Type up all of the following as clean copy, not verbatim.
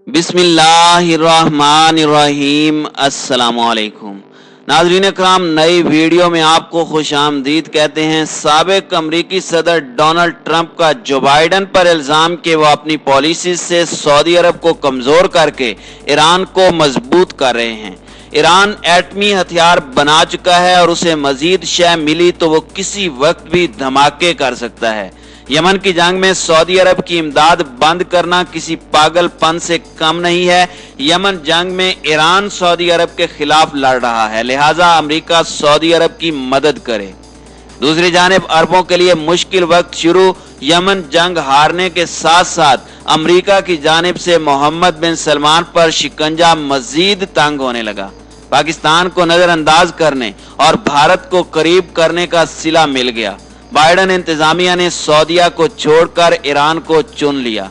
बिस्मिल्लाहिर्रहमानिर्रहीम। अस्सलामुअलैकुम नाज़रीन इकराम, नई वीडियो में आपको खुश आमदीद कहते हैं। साबिक अमरीकी सदर डोनाल्ड ट्रंप का जो बाइडन पर इल्ज़ाम कि वो अपनी पॉलिसी से सऊदी अरब को कमज़ोर करके ईरान को मजबूत कर रहे हैं। ईरान एटमी हथियार बना चुका है और उसे मजीद शय मिली तो वो किसी वक्त भी धमाके कर सकता है। यमन की जंग में सऊदी अरब की इमदाद बंद करना किसी पागलपन से कम नहीं है। यमन जंग में ईरान सऊदी अरब के खिलाफ लड़ रहा है, लिहाजा अमेरिका सऊदी अरब की मदद करे। दूसरी जानिब अरबों के लिए मुश्किल वक्त शुरू। यमन जंग हारने के साथ साथ अमेरिका की जानिब से मोहम्मद बिन सलमान पर शिकंजा मजीद तंग होने लगा। पाकिस्तान को नजरअंदाज करने और भारत को करीब करने का सिला मिल गया। बाइडन इंतजामिया ने सऊदीया को छोड़कर ईरान को चुन लिया।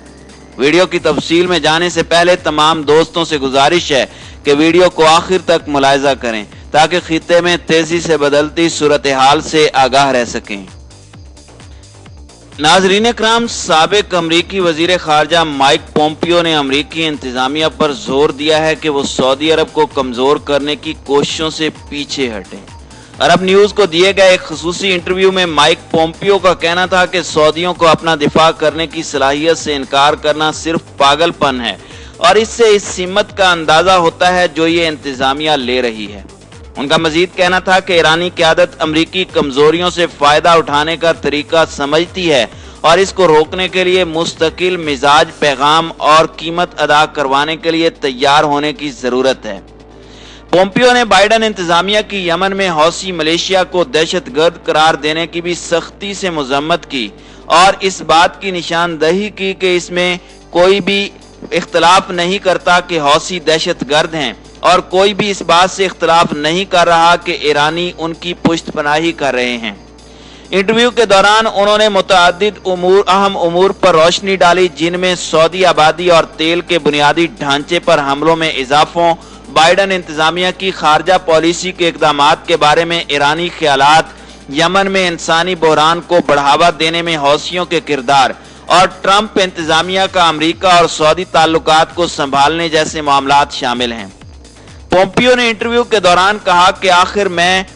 वीडियो की तफसील में जाने से पहले तमाम दोस्तों से गुजारिश है कि वीडियो को आखिर तक मुलाहिजा करें ताकि खित्ते में तेजी से बदलती सूरत हाल से आगाह रह सकें। नाज़रीन इकराम, साबिक अमरीकी वजीर खारजा माइक पोम्पियो ने अमरीकी इंतजामिया पर जोर दिया है कि वो सऊदी अरब को कमजोर करने की कोशिशों से पीछे हटें। अरब न्यूज को दिए गए एक खुसूसी इंटरव्यू में माइक पोम्पियो का कहना था कि सऊदियों को अपना दिफा करने की सलाहियत से इनकार करना सिर्फ पागलपन है और इससे इस हिम्मत का अंदाजा होता है जो ये इंतजामिया ले रही है। उनका मजीद कहना था कि ईरानी क़यादत अमरीकी कमजोरियों से फायदा उठाने का तरीका समझती है और इसको रोकने के लिए मुस्तकिल मिजाज पैगाम और कीमत अदा करवाने के लिए तैयार होने की जरूरत है। पोम्पियो ने बाइडन इंतजामिया की यमन में हौसी मलेशिया को दहशतगर्द करार देने की भी सख्ती से मजम्मत की और इस बात की निशानदही की कि इसमें कोई भी इख्तलाफ नहीं करता कि हौसी दहशतगर्द हैं और कोई भी इस बात से इख्तलाफ नहीं कर रहा कि ईरानी उनकी पुश्तपनाही कर रहे हैं। इंटरव्यू के दौरान उन्होंने मुतअद्दिद अहम उमूर पर रोशनी डाली जिनमें सऊदी आबादी और तेल के बुनियादी ढांचे पर हमलों में इजाफों, बाइडन इंतजामिया की खारजा पॉलिसी के इकदामात के बारे में ईरानी ख्यालात, यमन में इंसानी बहरान को बढ़ावा देने में हौसियों के किरदार और ट्रंप इंतजामिया का अमेरिका और सऊदी ताल्लुकात को संभालने जैसे मामलात शामिल हैं। पोम्पियो ने इंटरव्यू के दौरान कहा कि आखिर में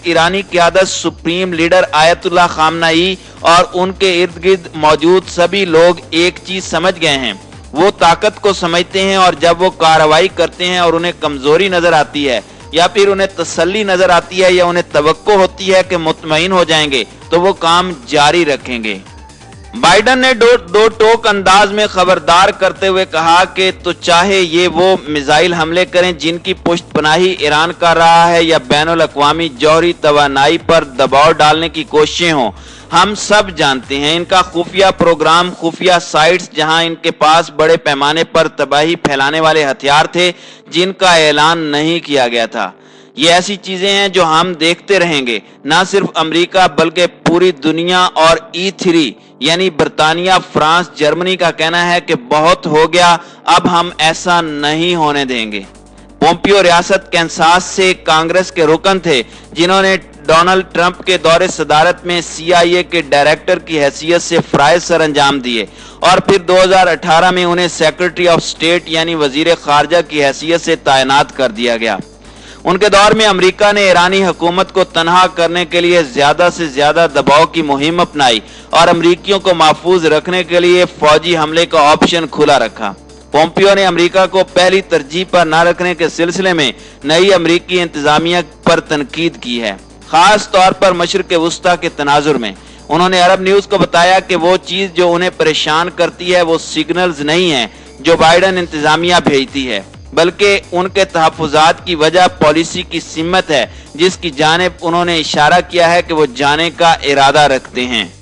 ईरानी क़यादत, सुप्रीम लीडर आयतुल्लाह खामनाई और उनके इर्द गिर्द मौजूद सभी लोग एक चीज समझ गए हैं। वो ताकत को समझते हैं और जब वो कार्रवाई करते हैं और उन्हें कमजोरी नजर आती है या फिर उन्हें तसल्ली नजर आती है या उन्हें तवक्को होती है कि मुतमईन हो जाएंगे तो वो काम जारी रखेंगे। बाइडन ने दो टोक अंदाज में खबरदार करते हुए कहा कि तो चाहे ये वो मिसाइल हमले करें जिनकी पुश्तपनाही ईरान कर रहा है या बैनुल अक़वामी जौहरी तवानाई पर दबाव डालने की कोशिशें हों, हम सब जानते हैं इनका खुफिया प्रोग्राम, खुफिया साइट्स जहां इनके पास बड़े पैमाने पर तबाही फैलाने वाले हथियार थे जिनका ऐलान नहीं किया गया था। ये ऐसी चीजें हैं जो हम देखते रहेंगे। न सिर्फ अमेरिका बल्कि पूरी दुनिया और E3 यानी बर्तानिया, फ्रांस, जर्मनी का कहना है कि बहुत हो गया, अब हम ऐसा नहीं होने देंगे। पोम्पियो रियासत कैंसास से कांग्रेस के रुकन थे जिन्होंने डोनाल्ड ट्रंप के दौरे सदारत में CIA के डायरेक्टर की हैसियत से फराइज सर अंजाम दिए और फिर 2018 में उन्हें सेक्रेटरी ऑफ स्टेट यानी वजीर खारजा की हैसियत से तैनात कर दिया गया। उनके दौर में अमेरिका ने ईरानी हुकूमत को तनहा करने के लिए ज्यादा से ज्यादा दबाव की मुहिम अपनाई और अमरीकियों को महफूज रखने के लिए फौजी हमले का ऑप्शन खुला रखा। पोम्पियो ने अमेरिका को पहली तरजीह पर न रखने के सिलसिले में नई अमरीकी इंतजामिया पर तनकीद की है, खास तौर पर मशरिक़ वुस्ता के तनाजुर में। उन्होंने अरब न्यूज को बताया कि वो चीज जो उन्हें परेशान करती है वो सिग्नल्स नहीं है जो बाइडन इंतजामिया भेजती है, बल्कि उनके तहफ़्फ़ुज़ात की वजह पॉलिसी की सिमत है जिसकी जानिब उन्होंने इशारा किया है कि वो जाने का इरादा रखते हैं।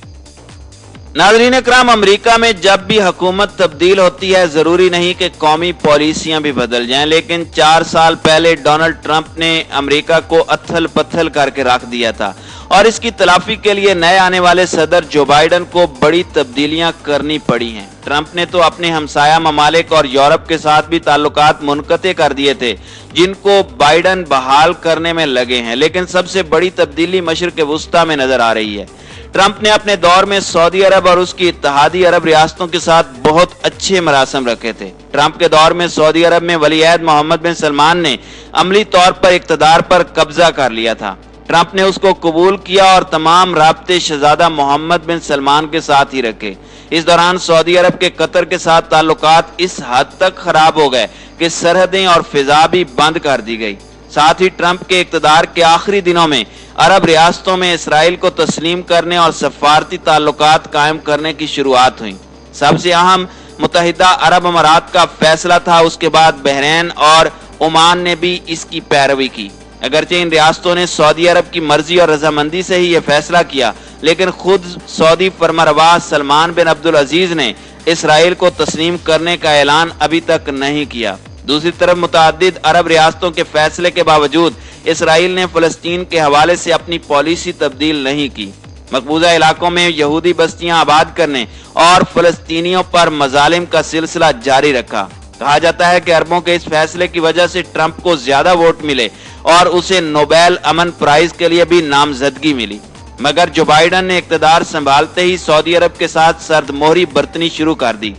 नाज़रीन इकराम, अमेरिका में जब भी हुकूमत तब्दील होती है जरूरी नहीं कि कौमी पॉलिसियां भी बदल जाएं, लेकिन 4 साल पहले डोनाल्ड ट्रंप ने अमेरिका को अथल पथल करके रख दिया था और इसकी तलाफी के लिए नए आने वाले सदर जो बाइडन को बड़ी तब्दीलियां करनी पड़ी हैं। ट्रंप ने तो अपने हमसाया ममालिक और यूरोप के साथ भी ताल्लुकात मुनक़ते कर दिए थे जिनको बाइडन बहाल करने में लगे हैं, लेकिन सबसे बड़ी तब्दीली मशरिक़ वुस्ता में नजर आ रही है। ट्रंप ने अपने दौर में सऊदी अरब और उसकी इत्तेहादी अरब रियासतों के साथ बहुत अच्छे मरासम रखे थे। ट्रंप के दौर में सऊदी अरब में वली-ए-अहद मोहम्मद बिन सलमान ने अमली तौर पर इक़्तिदार पर कब्जा कर लिया था। ट्रंप ने उसको कबूल किया और तमाम राब्ते शहजादा मोहम्मद बिन सलमान के साथ ही रखे। इस दौरान सऊदी अरब के कतर के साथ ताल्लुकात इस हद तक खराब हो गए कि सरहदें और फिजा भी बंद कर दी गई। साथ ही ट्रंप के इक़्तिदार के आखिरी दिनों में अरब रियासतों में इसराइल को तस्लीम करने और सफारती ताल्लुकात कायम करने की शुरुआत हुई। सबसे अहम मुत्तहिदा अरब अमारात का फैसला था, उसके बाद बहरीन और ओमान ने भी इसकी पैरवी की। अगरचे इन रियासतों ने सऊदी अरब की मर्जी और रजामंदी से ही यह फैसला किया, लेकिन खुद सऊदी फरमारवा सलमान बिन अब्दुल अजीज ने इसराइल को तस्लीम करने का ऐलान अभी तक नहीं किया। दूसरी तरफ मुतअद्दिद अरब रियासतों के फैसले के बावजूद इसराइल ने फलस्तीन के हवाले से अपनी पॉलिसी तब्दील नहीं की। मकबूजा इलाकों में यहूदी बस्तियां आबाद करने और फलस्तीनियों पर मजालिम का सिलसिला जारी रखा। कहा जाता है कि अरबों के इस फैसले की वजह से ट्रंप को ज्यादा वोट मिले और उसे नोबेल अमन प्राइज के लिए भी नामजदगी मिली। मगर जो बाइडन ने इक़्तिदार संभालते ही सऊदी अरब के साथ सर्दमोहरी बरतनी शुरू कर दी।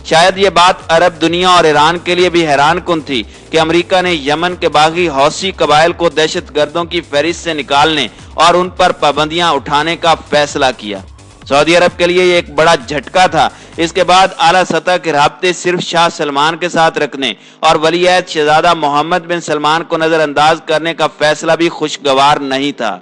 शायद ये बात अरब दुनिया और ईरान के लिए भी हैरान कुन थी कि अमेरिका ने यमन के बागी हौसी कबाइल को दहशतगर्दों की फहरिस्त से निकालने और उन पर पाबंदियां उठाने का फैसला किया। सऊदी अरब के लिए ये एक बड़ा झटका था। इसके बाद आला सतह के राब्ते सिर्फ शाह सलमान के साथ रखने और वली-ए-अहद शहजादा मोहम्मद बिन सलमान को नजरअंदाज करने का फैसला भी खुशगवार नहीं था।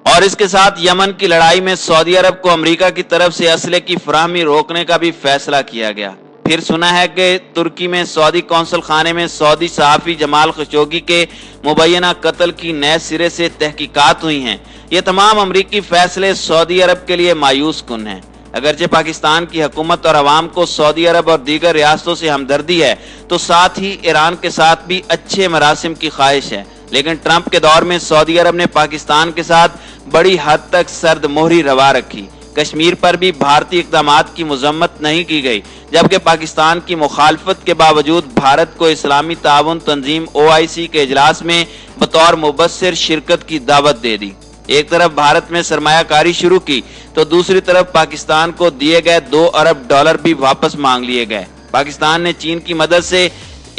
और इसके साथ यमन की लड़ाई में सऊदी अरब को अमेरिका की तरफ से असले की फराहमी रोकने का भी फैसला किया गया। फिर सुना है कि तुर्की में सऊदी कौंसल खाने में सऊदी सहाफ़ी जमाल खशोगी के मुबैना कत्ल की नए सिरे से तहकीकात हुई हैं। ये तमाम अमरीकी फैसले सऊदी अरब के लिए मायूस कुन हैं। अगरचे पाकिस्तान की हुकूमत और अवाम को सऊदी अरब और दीगर रियासतों से हमदर्दी है, तो साथ ही ईरान के साथ भी अच्छे मरासिम की ख्वाहिश है। लेकिन ट्रंप के दौर में सऊदी अरब ने पाकिस्तान के साथ बड़ी हद तक सर्द मोहरी रवा रखी। कश्मीर पर भी भारतीय इक़दामात की मजम्मत नहीं की गई, जबकि पाकिस्तान की मुखालफत के बावजूद भारत को इस्लामी ताउन तंजीम OIC के इजलास में बतौर मुबस्सिर शिरकत की दावत दे दी। एक तरफ भारत में सरमायाकारी शुरू की, तो दूसरी तरफ पाकिस्तान को दिए गए $2 अरब भी वापस मांग लिए गए। पाकिस्तान ने चीन की मदद से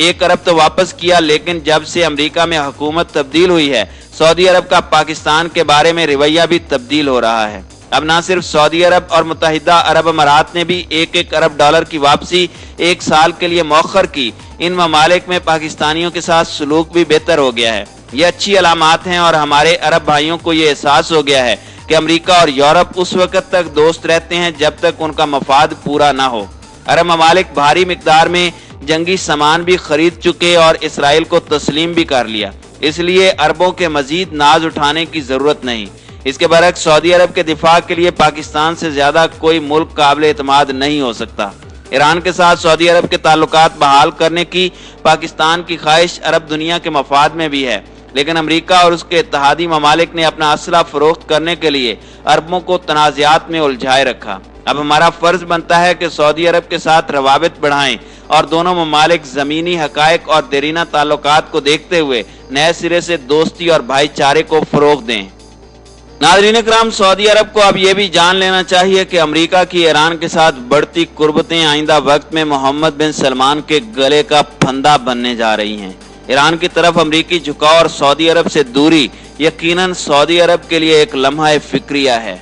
$1 अरब तो वापस किया, लेकिन जब से अमेरिका में हुकूमत तब्दील हुई है, सऊदी अरब का पाकिस्तान के बारे में रवैया भी तब्दील हो रहा है। अब न सिर्फ सऊदी अरब और मुत्तहिदा अरब अमारात ने भी $1 अरब की वापसी 1 साल के लिए मौखर की, इन ममालिक में पाकिस्तानियों के साथ सलूक भी बेहतर हो गया है। ये अच्छी अलामात हैं और हमारे अरब भाइयों को ये एहसास हो गया है कि अमेरिका और यूरोप उस वक्त तक दोस्त रहते हैं जब तक उनका मफाद पूरा ना हो। अरब ममालिक भारी मिकदार में जंगी सामान भी खरीद चुके और इसराइल को तस्लीम भी कर लिया, इसलिए अरबों के मजीद नाज उठाने की जरूरत नहीं। इसके बरक्स सऊदी अरब के दिफा के लिए पाकिस्तान से ज्यादा कोई मुल्क काबिल एतमाद नहीं हो सकता। ईरान के साथ सऊदी अरब के ताल्लुकात बहाल करने की पाकिस्तान की ख्वाहिश अरब दुनिया के मफाद में भी है, लेकिन अमेरिका और उसके इत्तेहादी ममालिक ने अपना असला फरोख्त करने के लिए अरबों को तनाज़ात में उलझाए रखा। अब हमारा फर्ज बनता है कि सऊदी अरब के साथ रवाबित बढ़ाएं और दोनों ममालिक ज़मीनी हकायक और देरीना ताल्लुकात को देखते हुए नए सिरे से दोस्ती और भाईचारे को फरोग दें। नाज़रीन इकराम, सऊदी अरब को अब यह भी जान लेना चाहिए कि अमेरिका की ईरान के साथ बढ़ती कुर्बतें आइंदा वक्त में मोहम्मद बिन सलमान के गले का फंदा बनने जा रही हैं। ईरान की तरफ अमरीकी झुकाव और सऊदी अरब से दूरी यकीनन सऊदी अरब के लिए एक लम्हा फिक्रिया है।